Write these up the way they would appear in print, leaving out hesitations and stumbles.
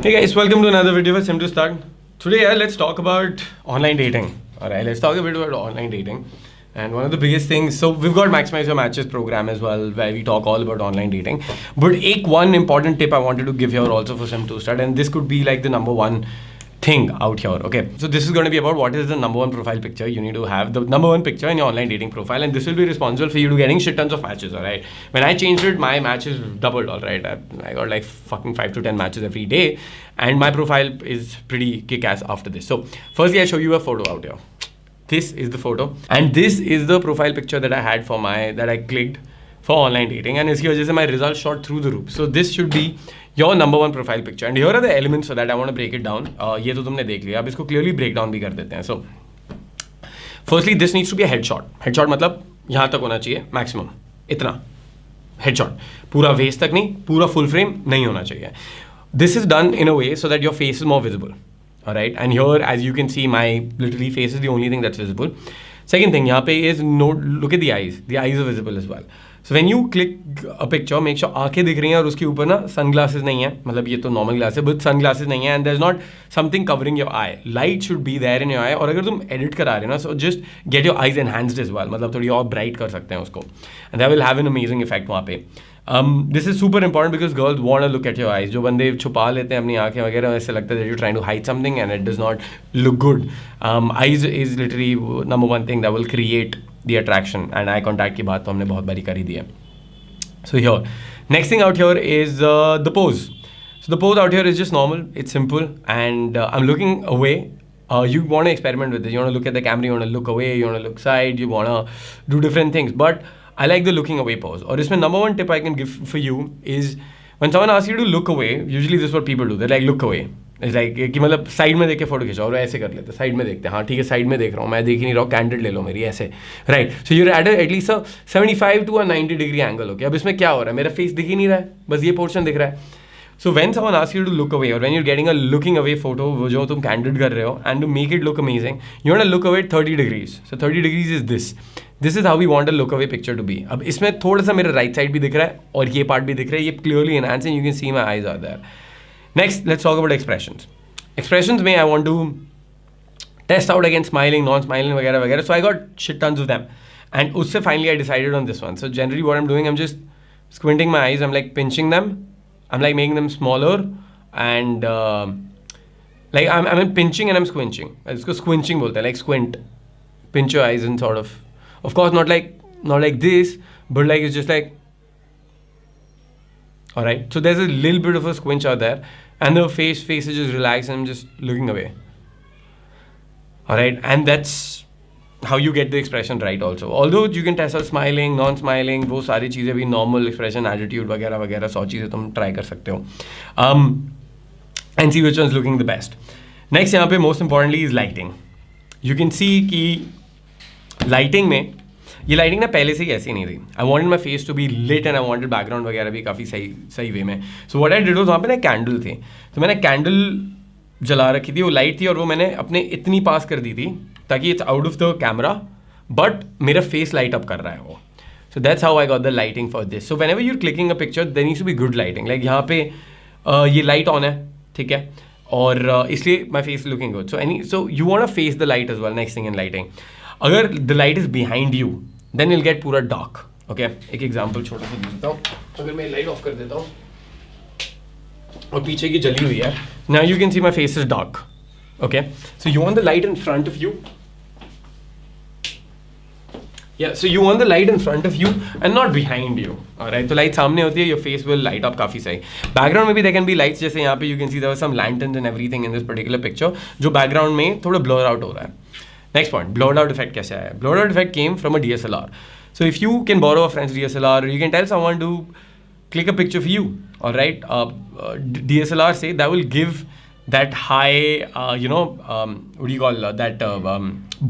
Hey guys, welcome to another video with Sim to Start. Today, let's talk about online dating. Alright, let's talk a bit about online dating. And one of the biggest things, so we've got Maximize Your Matches program as well, where we talk all about online dating. But one important tip I wanted to give here also for Sim to Start, and this could be like the number one thing out here. Okay, so this is going to be about what is the number one profile picture you need to have, the number one picture in your online dating profile, and this will be responsible for you to getting shit tons of matches. All right, when I changed it, my matches doubled. All right, I got like fucking 5 to 10 matches every day, and my profile is pretty kick-ass after this. So firstly, I show you a photo out here. This is the photo, and this is the profile picture that I had for that I clicked for online dating, and इसकी वजह से my results shot through the roof. So this should be your number one profile picture, and here are the elements for that. I want to break it down. ये तो तुमने देख लिया, अब इसको clearly break down भी कर देते हैं. So firstly, this needs to be a headshot. Headshot मतलब यहाँ तक होना चाहिए maximum, इतना headshot. पूरा waist तक नहीं, पूरा full frame नहीं होना चाहिए. This is done in a way so that your face is more visible. Alright, and here as you can see, my literally face is the only thing that's visible. Second thing यहाँ पे is look at the eyes. The eyes are visible as well. So when you click a picture, make sure आंखें दिख रही हैं और उसके ऊपर ना sunglasses नहीं है, मतलब ये तो normal glass है, but sunglasses नहीं है, and there's not something covering your eye. Light should be there in your eye. और अगर तुम edit करा रहे हो ना, so just get your eyes enhanced as well, मतलब थोड़ी और bright कर सकते हैं उसको, and that will have an amazing effect वहाँ पे. This is super important because girls want to look at your eyes. जो बंदे छुपा लेते हैं अपनी आंखें वगैरह, ऐसे लगता है that you're trying to hide something and it does not look good. Eyes is literally number one thing that will create the attraction, and eye contact की बात तो हमने बहुत बारी करी दी है. So here, next thing out here is the pose. So the pose out here is just normal. It's simple, and I'm looking away. You want to experiment with it. You want to look at the camera. You want to look away. You want to look side. You want to do different things. But I like the looking away pose. Or इसमें number one tip I can give for you is when someone asks you to look away, usually this is what people do. They're like, look away. It's like कि मतलब side में देख के photo खींचो, और ऐसे कर लेते हैं, साइड में देखते हैं, हाँ ठीक है साइड में देख रहा हूँ, मैं देख ही नहीं रहा हूँ, कैंडिड ले लो मेरी, ऐसे right. So you're at least 75 to a 90 degree angle. Okay, अब इसमें क्या हो रहा है, मेरा फेस दिख ही नहीं रहा है, बस ये पोर्शन दिख रहा है. So when someone asks you to look away, or when you're getting a looking away photo जो तुम candid कर रहे हो, and to make it look amazing, you want to look away 30 degrees. So 30 degrees is this. This is how we want a look away picture to be. अब इसमें थोड़ा सा मेरा right side भी दिख रहा है और ये part भी दिख रहा है, ये clearly enhancing. You can see my eyes are there. Next, let's talk about expressions. Expressions में I want to test out against smiling, non-smiling वगैरह वगैरह. So I got shit tons of them, and उससे finally I decided on this one. So generally what I'm doing, I'm just squinting my eyes. I'm like pinching them. I'm like making them smaller, and like I'm pinching and I'm squinching. इसको squinching बोलते हैं, like squint, pinch your eyes and sort of course not like this, but like it's just like, all right. So there's a little bit of a squinch out there, and the face is just relaxed, and I'm just looking away. All right, and that's how you get the expression right also. Although you can test out smiling, non-smiling, वो सारी चीज़ें भी normal expression, attitude वगैरह वगैरह 100 चीज़ें तुम try कर सकते हो, and see which one's looking the best. Next यहाँ पे most importantly is lighting. You can see कि lighting में ये lighting ना पहले से ही ऐसी नहीं थी. I wanted my face to be lit, and I wanted background वगैरह भी काफ़ी सही वे में. So what I did was वहाँ पे ना कैंडल थे, तो मैंने कैंडल जला रखी थी, वो लाइट थी, और वो मैंने अपने इतनी पास कर दी थी ताकि it's out of the camera, but मेरा फेस लाइट अप कर रहा है वो. So that's how I got the lighting for this. So whenever you're clicking a picture, there needs to be good lighting. Like यहाँ पे ये light on है, ठीक है, और इसलिए my face looking good. So you want to face the light as well. Next thing in lighting, अगर the light is behind you, then will get पूरा डार्क. ओके, एक एग्जाम्पल छोटा सा देता हूँ. अगर मैं लाइट ऑफ कर देता हूँ और पीछे की जली हुई है, now you can see my face is dark. Okay, so you want the light in front of you. Yeah, so you want the light in front of you and not behind you. Alright, तो light सामने होती है, your face will light up काफ़ी सही. Background में भी there can be lights, जैसे यहाँ पे you can see there were some lanterns and everything in this particular picture, जो background में थोड़ा blur out हो रहा है. Next point, blurred out effect कैसे आया? Blurred out effect came from a DSLR. So if you can borrow a friend's DSLR, or you can tell someone to click a picture for you, all right, DSLR say that will give that high what do you call that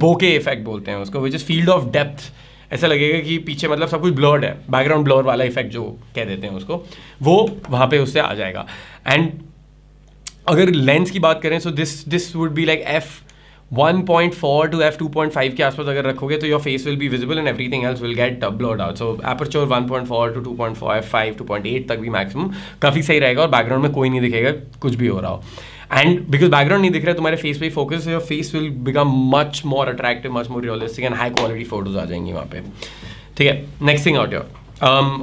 bokeh effect बोलते हैं उसको, which is field of depth. ऐसा लगेगा कि पीछे मतलब सब कुछ ब्लर्ड है, बैकग्राउंड ब्लर वाला इफेक्ट जो कह देते हैं उसको, वो वहाँ पे उससे आ जाएगा. एंड अगर लेंस की बात करें, so this would be like 1.4 to f2.5 के आसपास अगर रखोगे तो your face will be visible and everything else will get blurred out. So aperture 1.4 to 2.5 2.8 तक भी मैक्सिमम काफ़ी सही रहेगा और बैकग्राउंड में कोई नहीं दिखेगा कुछ भी हो रहा हो. एंड बिकॉज बैकग्राउंड नहीं दिख रहा है तुम्हारे फेस पे ही focus, your face will become much more attractive, much more realistic and high quality photos आ जाएंगी वहाँ पे. ठीक है, next thing out your.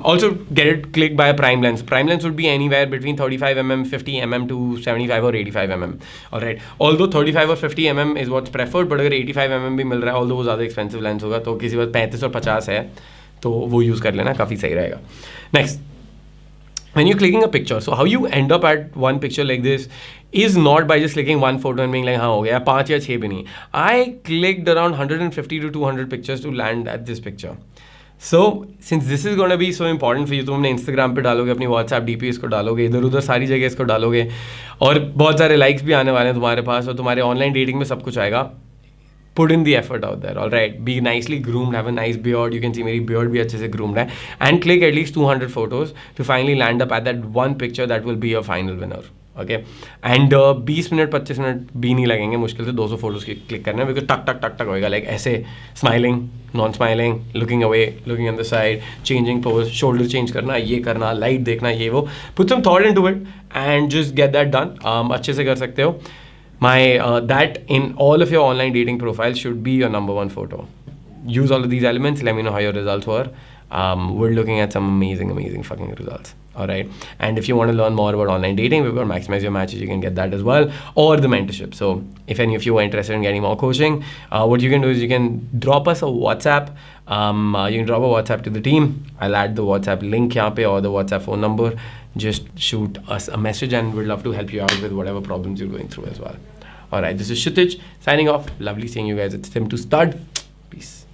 Also get it clicked by a prime lens. Prime lens would be anywhere between 35 mm, 50 mm to 75 or 85 mm. Alright. Although 35 or 50 mm is what's preferred, but अगर 85 mm भी मिल रहा है, although वो ज़्यादा expensive lens होगा, तो किसी वक्त 35 और 50 है तो वो यूज़ कर लेना, काफ़ी सही रहेगा. Next. When you're clicking a picture, so how you end up at one picture like this is not by just clicking one photo and being like, हाँ हो गया, 5 या 6 भी नहीं. I clicked around 150 to 200 pictures to land at this picture. So since this is going to be so important for you, तुम अपने Instagram पे डालोगे, अपनी WhatsApp DP इसको डालोगे, इधर उधर सारी जगह इसको डालोगे और बहुत सारे likes भी आने वाले हैं तुम्हारे पास और तुम्हारे ऑनलाइन डेटिंग में सब कुछ आएगा. Put in the effort out there, all right? Be nicely groomed, have a nice beard. You can see मेरी beard भी अच्छे से groomed है, and click at least 200 photos to finally land up at that one picture that will be your final winner. Okay and 20 minute 25 minute भी नहीं लगेंगे मुश्किल से 200 फोटोज क्लिक करने में, बिकॉज टक टक टक टक होएगा, लाइक ऐसे smiling, non smiling, looking away, looking on the side, changing pose, shoulder change करना, ये करना, लाइट देखना, ये वो. Put some thought into it and just get that done. अच्छे से कर सकते हो. My that in all of your online dating profile should be your number 1 photo. Use all of these elements. Let me know how your results were. We're looking at some amazing fucking results. All right. And if you want to learn more about online dating, we've got Maximize Your Matches. You can get that as well, or the mentorship. So if any of you are interested in getting more coaching, what you can do is you can drop us a WhatsApp. You can drop a WhatsApp to the team. I'll add the WhatsApp link here or the WhatsApp phone number. Just shoot us a message and we'd love to help you out with whatever problems you're going through as well. All right. This is Kshitij signing off. Lovely seeing you guys. It's Tim to Stud. Peace.